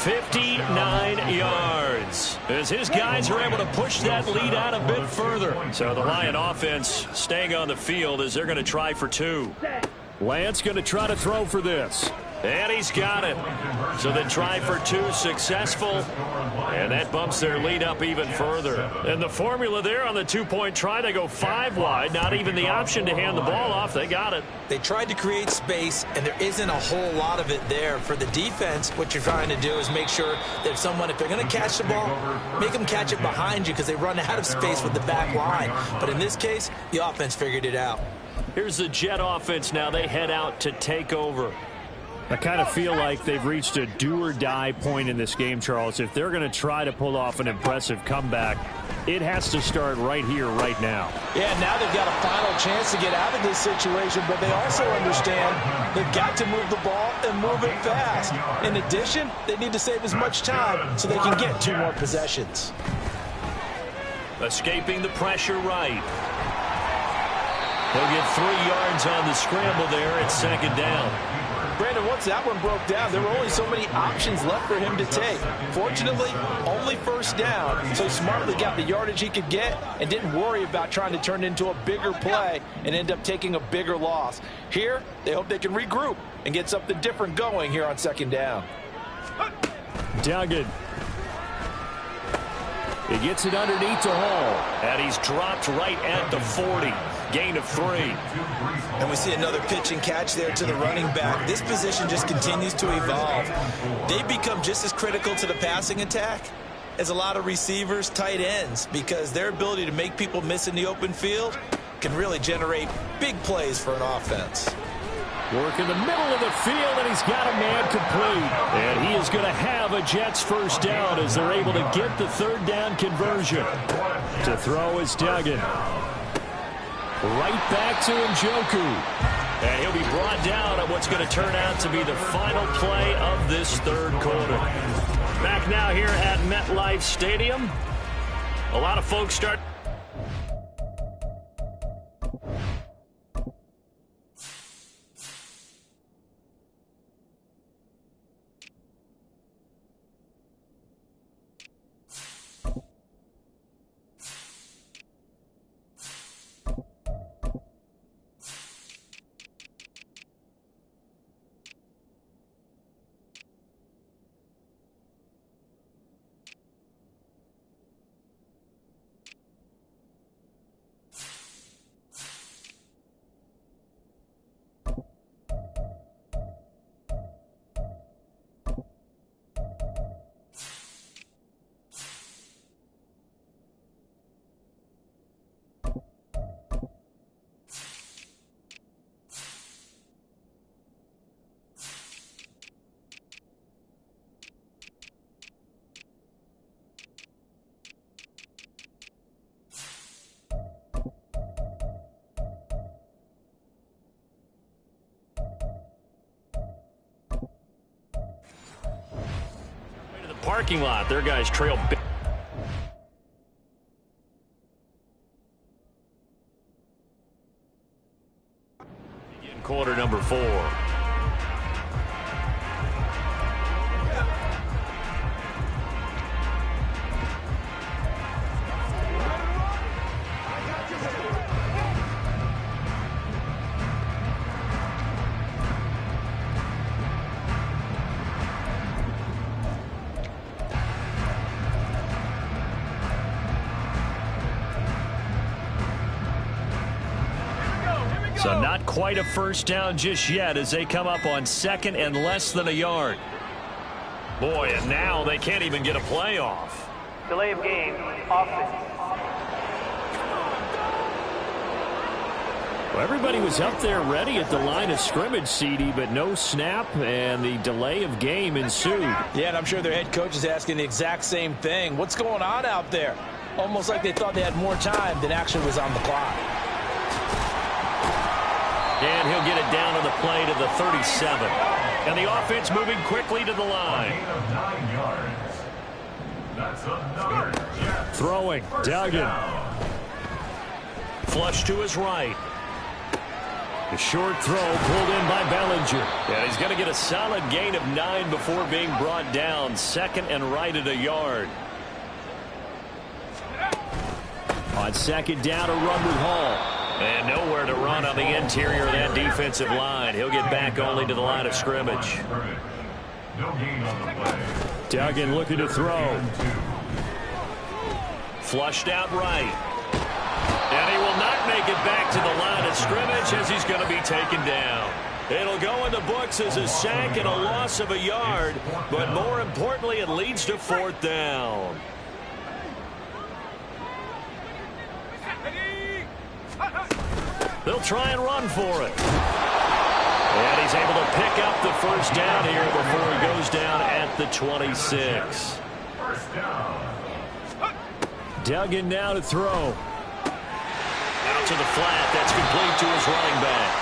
59 yards. As his guys are able to push that lead out a bit further. So the Lion offense staying on the field as they're going to try for 2. Lance going to try to throw for this. And he's got it. So the try for 2 successful. And that bumps their lead up even further. And the formula there on the 2-point try, they go 5 wide. Not even the option to hand the ball off. They got it. They tried to create space, and there isn't a whole lot of it there. For the defense, what you're trying to do is make sure that if they're going to catch the ball, make them catch it behind you because they run out of space with the back line. But in this case, the offense figured it out. Here's the Jet offense now. They head out to take over. I kind of feel like they've reached a do-or-die point in this game, Charles. If they're going to try to pull off an impressive comeback, it has to start right here, right now. Yeah, now they've got a final chance to get out of this situation, but they also understand they've got to move the ball and move it fast. In addition, they need to save as much time so they can get 2 more possessions. Escaping the pressure right. He'll get 3 yards on the scramble there at 2nd down. Brandon, once that one broke down, there were only so many options left for him to take. Fortunately, only 1st down, so he smartly got the yardage he could get and didn't worry about trying to turn it into a bigger play and end up taking a bigger loss. Here, they hope they can regroup and get something different going here on 2nd down. Duggan. He gets it underneath to Hall, and he's dropped right at the 40. Gain of 3. And we see another pitch and catch there to the running back. This position just continues to evolve. They become just as critical to the passing attack as a lot of receivers, tight ends, because their ability to make people miss in the open field can really generate big plays for an offense. Work in the middle of the field, and he's got a man complete. And he is going to have a Jets first down as they're able to get the 3rd down conversion. To throw is Duggan. Right back to Njoku. And he'll be brought down at what's going to turn out to be the final play of this 3rd quarter. Back now here at MetLife Stadium. A lot of folks start... parking lot. Their guys trail big. In quarter number 4. So not quite a first down just yet as they come up on 2nd and less than a yard. Boy, and now they can't even get a play off. Delay of game, offense. Well, everybody was up there ready at the line of scrimmage, CD, but no snap, and the delay of game ensued. Yeah, and I'm sure their head coach is asking the exact same thing. What's going on out there? Almost like they thought they had more time than actually was on the clock. And he'll get it down on the play to the 37. And the offense moving quickly to the line. Gain of 9 yards. That's another Jets. Throwing, Duggan. Flush to his right. The short throw pulled in by Bellinger. And he's going to get a solid gain of 9 before being brought down. Second and right at a yard. On second down, a run with Hall. And nowhere to run on the interior of that defensive line. He'll get back only to the line of scrimmage. No gain on the play. Duggan looking to throw. Flushed out right. And he will not make it back to the line of scrimmage as he's going to be taken down. It'll go in the books as a sack and a loss of a yard. But more importantly, it leads to fourth down. They'll try and run for it. And he's able to pick up the first down here before he goes down at the 26. First down. Duggan now to throw. Out to the flat. That's complete to his running back.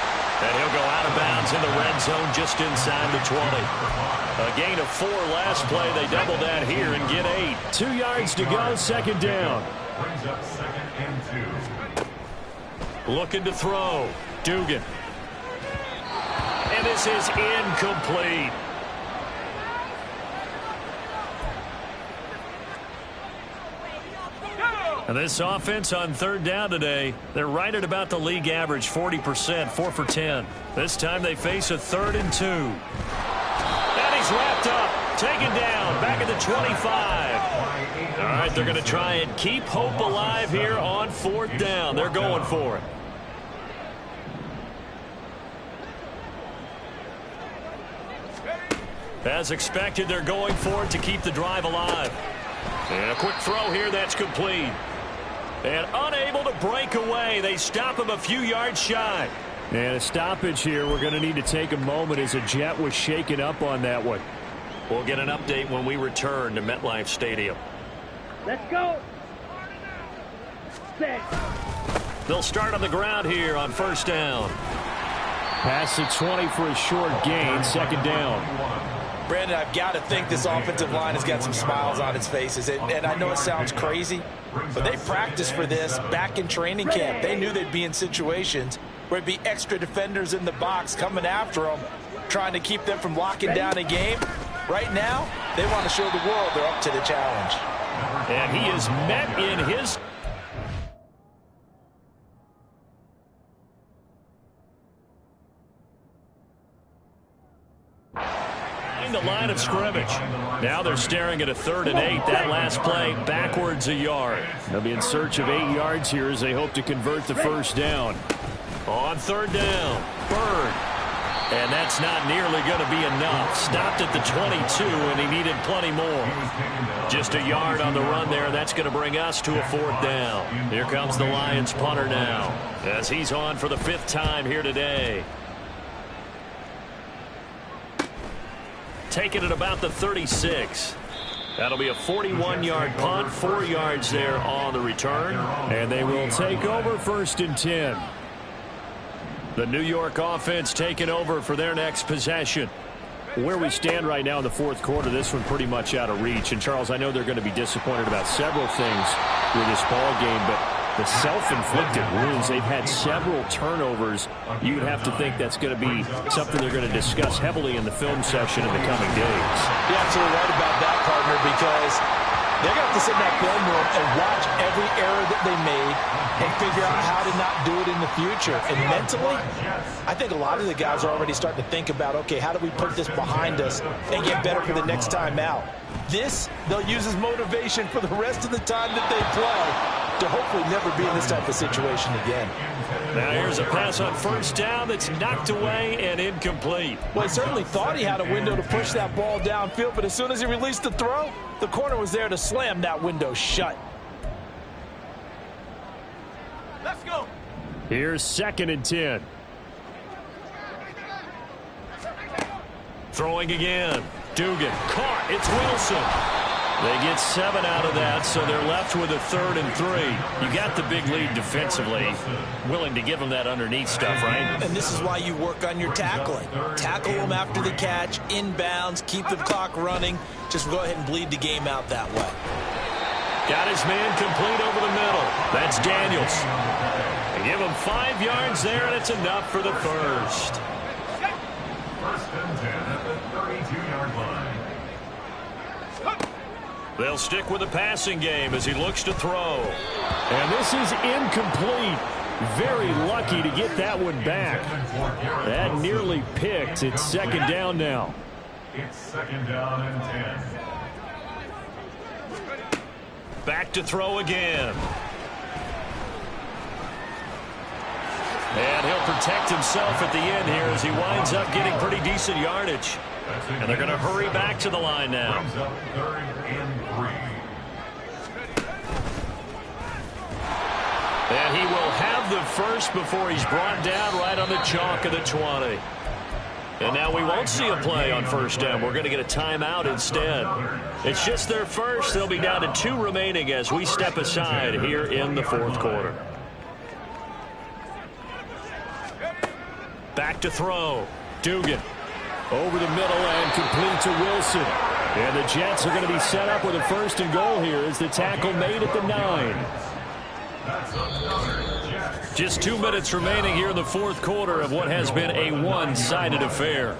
And he'll go out of bounds in the red zone just inside the 20. A gain of 4 last play. They double that here and get 8. 2 yards to go, second down. Brings up second and 2. Looking to throw. Dugan. And this is incomplete. And this offense on third down today, they're right at about the league average, 40%, 4 for 10. This time they face a 3rd and 2. And he's wrapped up, taken down, back at the 25. All right, they're going to try and keep hope alive here on 4th down. They're going for it. As expected, they're going for it to keep the drive alive. And a quick throw here, that's complete. And unable to break away. They stop him a few yards shy. And a stoppage here. We're going to need to take a moment as a Jet was shaken up on that one. We'll get an update when we return to MetLife Stadium. Let's go. Set. They'll start on the ground here on first down. Pass the 20 for a short gain, second down. Brandon, I've got to think this offensive line has got some smiles on its faces. And I know it sounds crazy, but they practiced for this back in training camp. They knew they'd be in situations where it'd be extra defenders in the box coming after them, trying to keep them from locking down a game. Right now, they want to show the world they're up to the challenge. And he is met in his... the line of scrimmage. Now they're staring at a 3rd and 8. That last play backwards a yard. They'll be in search of 8 yards here as they hope to convert the first down. On 3rd down, Bird. And that's not nearly going to be enough. Stopped at the 22, and he needed plenty more. Just a yard on the run there. That's going to bring us to a 4th down. Here comes the Lions punter now as he's on for the 5th time here today. Taken at about the 36. That'll be a 41-yard punt, 4 yards there on the return. And they will take over 1st and 10. The New York offense taking over for their next possession. Where we stand right now in the 4th quarter, this one pretty much out of reach. And, Charles, I know they're going to be disappointed about several things with this ball game, but the self-inflicted wounds, they've had several turnovers. You would have to think that's going to be something they're going to discuss heavily in the film session in the coming days. You're absolutely right about that, partner, because they're going to have to sit in that film room and watch every error that they made and figure out how to not do it in the future. And mentally, I think a lot of the guys are already starting to think about, okay, how do we put this behind us and get better for the next time out? This, they'll use as motivation for the rest of the time that they play to hopefully never be in this type of situation again. Now here's a pass on first down that's knocked away and incomplete. Well, he certainly thought he had a window to push that ball downfield, but as soon as he released the throw, the corner was there to slam that window shut. Let's go. Here's 2nd and 10. Throwing again. Dugan caught. It's Wilson. They get 7 out of that, so they're left with a 3rd and 3. You got the big lead defensively. Willing to give them that underneath stuff, right? And this is why you work on your tackling. Tackle them after the catch, inbounds, keep the clock running. Just go ahead and bleed the game out that way. Got his man complete over the middle. That's Daniels. They give him 5 yards there, and it's enough for the first. First and 10 at the 32-yard line. They'll stick with the passing game as he looks to throw. And this is incomplete. Very lucky to get that one back. That nearly picked. It's 2nd down now. It's 2nd down and 10. Back to throw again. And he'll protect himself at the end here as he winds up getting pretty decent yardage. And they're going to hurry back to the line now. Brings up 3rd and 3. And he will have the first before he's brought down right on the chalk of the 20. And now we won't see a play on 1st down. We're going to get a timeout instead. It's just their first. They'll be down to 2 remaining as we step aside here in the 4th quarter. Back to throw. Dugan. Over the middle and complete to Wilson. And the Jets are going to be set up with a 1st and goal here as the tackle made at the 9. Just 2 minutes remaining here in the 4th quarter of what has been a one-sided affair.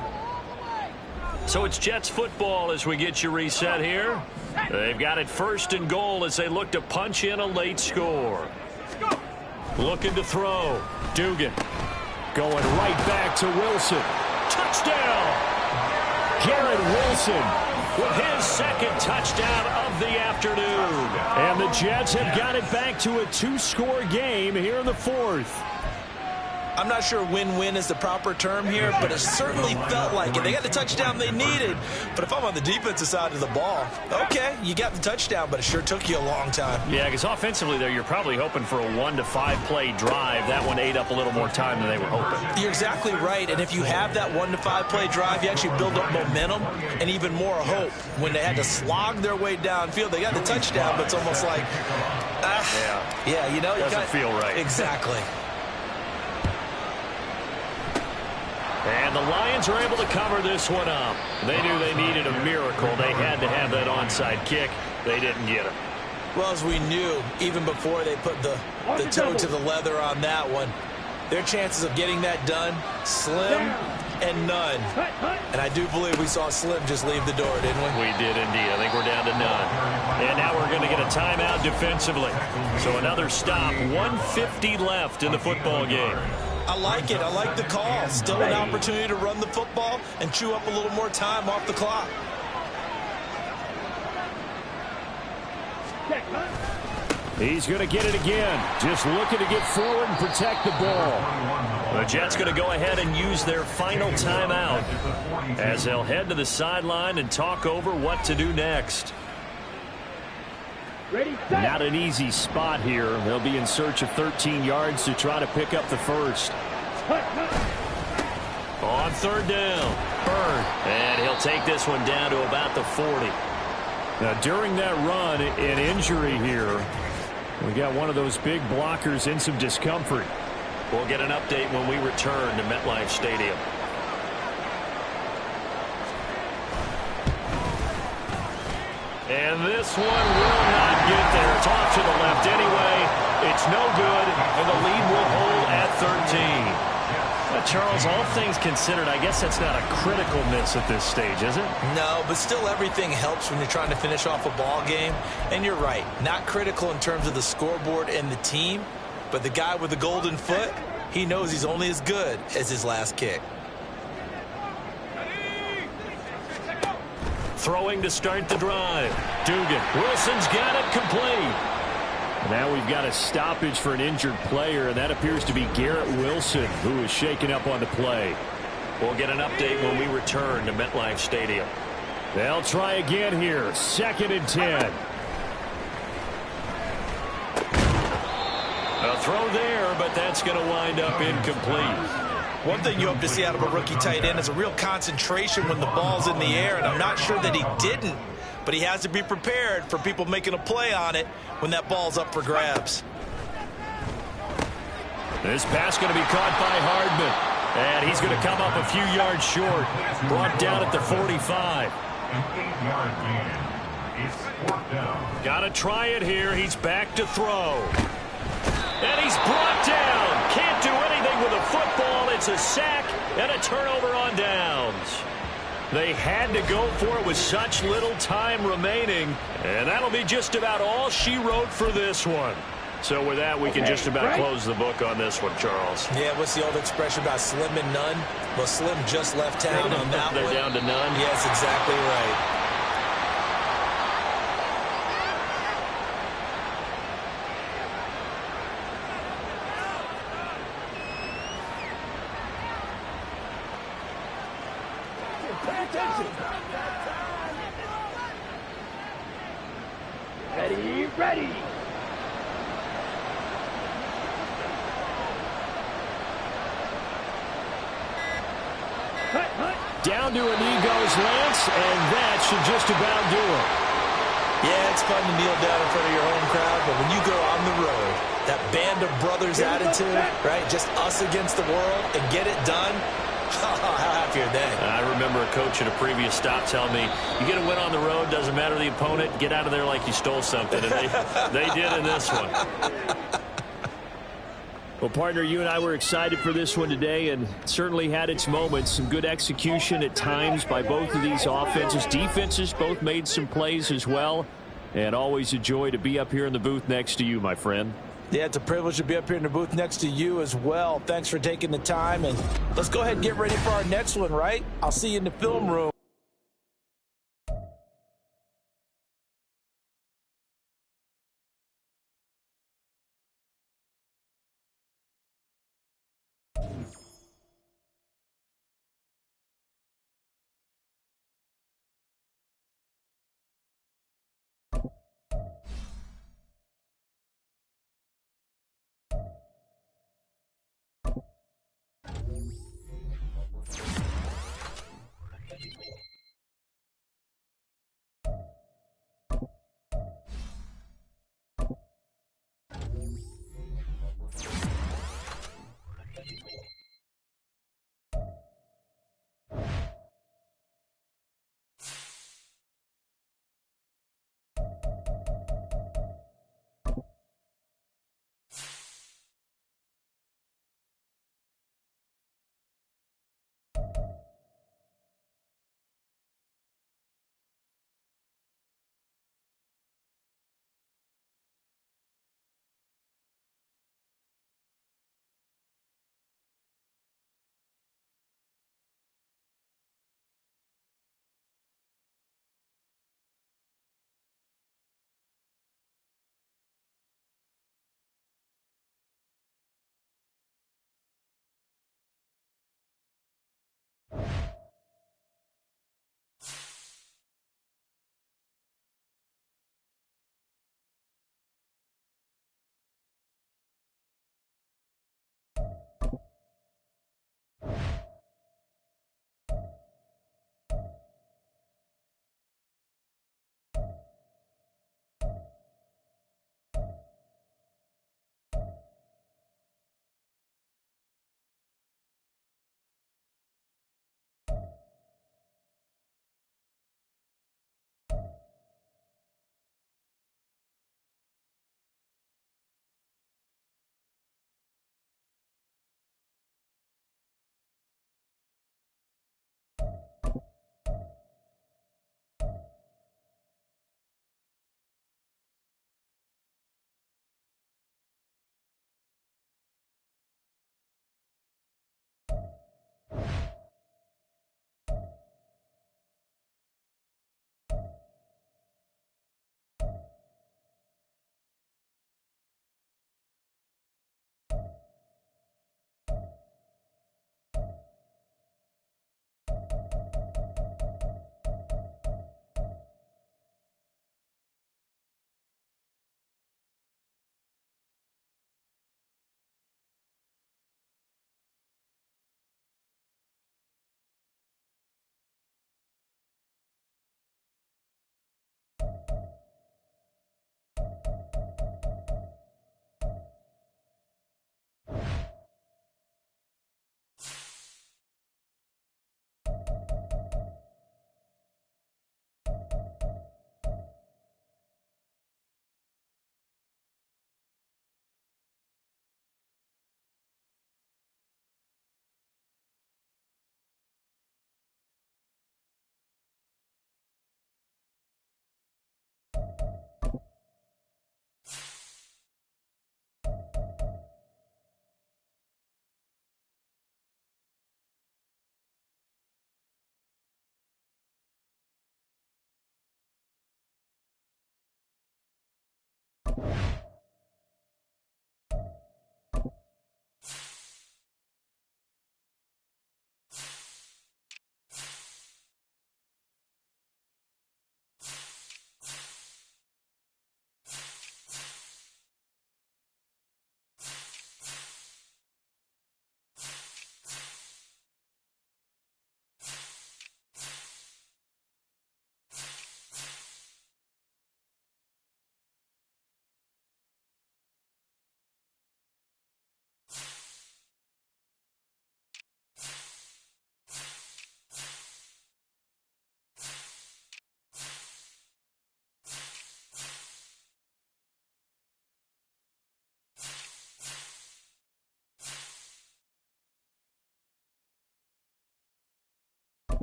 So it's Jets football as we get you reset here. They've got it 1st and goal as they look to punch in a late score. Looking to throw. Dugan. Going right back to Wilson. Touchdown! Garrett Wilson with his 2nd touchdown of the afternoon. And the Jets have got it back to a 2-score game here in the 4th. I'm not sure win-win is the proper term here, but it certainly felt like it. They got the touchdown they needed. But if I'm on the defensive side of the ball, okay, you got the touchdown, but it sure took you a long time. Yeah, because offensively there, you're probably hoping for a 1 to 5 play drive. That one ate up a little more time than they were hoping. You're exactly right, and if you have that 1 to 5 play drive, you actually build up momentum and even more hope. When they had to slog their way downfield, they got the touchdown, but it's almost like, yeah, you know, doesn't feel right. Exactly. And the Lions are able to cover this one up. They knew they needed a miracle. They had to have that onside kick. They didn't get it. Well, as we knew, even before they put the toe to the leather on that one, their chances of getting that done, slim and none. And I do believe we saw Slim just leave the door, didn't we? We did indeed. I think we're down to none. And now we're going to get a timeout defensively. So another stop. 1:50 left in the football game. I like it. I like the call. Still an opportunity to run the football and chew up a little more time off the clock. He's going to get it again. Just looking to get forward and protect the ball. The Jets going to go ahead and use their final timeout as they'll head to the sideline and talk over what to do next. Not an easy spot here. They'll be in search of 13 yards to try to pick up the first. On 3rd down, Bird. And he'll take this one down to about the 40. Now, during that run, an injury here. We got one of those big blockers in some discomfort. We'll get an update when we return to MetLife Stadium. And this one will not get there. It's off to the left anyway. It's no good, and the lead will hold at 13. Charles, all things considered, I guess that's not a critical miss at this stage, is it? No, but still everything helps when you're trying to finish off a ball game. And you're right, not critical in terms of the scoreboard and the team, but the guy with the golden foot, he knows he's only as good as his last kick. Throwing to start the drive. Dugan. Wilson's got it complete. Now we've got a stoppage for an injured player, and that appears to be Garrett Wilson, who is shaken up on the play. We'll get an update when we return to MetLife Stadium. They'll try again here. 2nd and 10. A throw there, but that's going to wind up incomplete. One thing you hope to see out of a rookie tight end is a real concentration when the ball's in the air, and I'm not sure that he didn't but he has to be prepared for people making a play on it when that ball's up for grabs. This pass going to be caught by Hardman. And he's going to come up a few yards short. Brought down at the 45. An 8-yard gain. It's 4th down. Got to try it here. He's back to throw. And he's brought down. Can't do anything with a football. It's a sack and a turnover on downs. They had to go for it with such little time remaining. And that'll be just about all she wrote for this one. So with that, we can just about close the book on this one, Charles. Yeah, what's the old expression about slim and none? Well, Slim just left town on that one. They're down to none? Yes, exactly right. Ready. Down to a knee goes Lance, and that should just about do it. Yeah, it's fun to kneel down in front of your home crowd, but when you go on the road, that band of brothers attitude, right, just us against the world, and get it done, how happy are they? I remember a coach at a previous stop telling me, you get a win on the road, doesn't matter the opponent, get out of there like you stole something, and they did in this one. Well, partner, you and I were excited for this one today, and certainly had its moments. Some good execution at times by both of these offenses. Defenses both made some plays as well, and always a joy to be up here in the booth next to you, my friend. Yeah, it's a privilege to be up here in the booth next to you as well. Thanks for taking the time, and let's go ahead and get ready for our next one, right? I'll see you in the film room.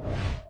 go.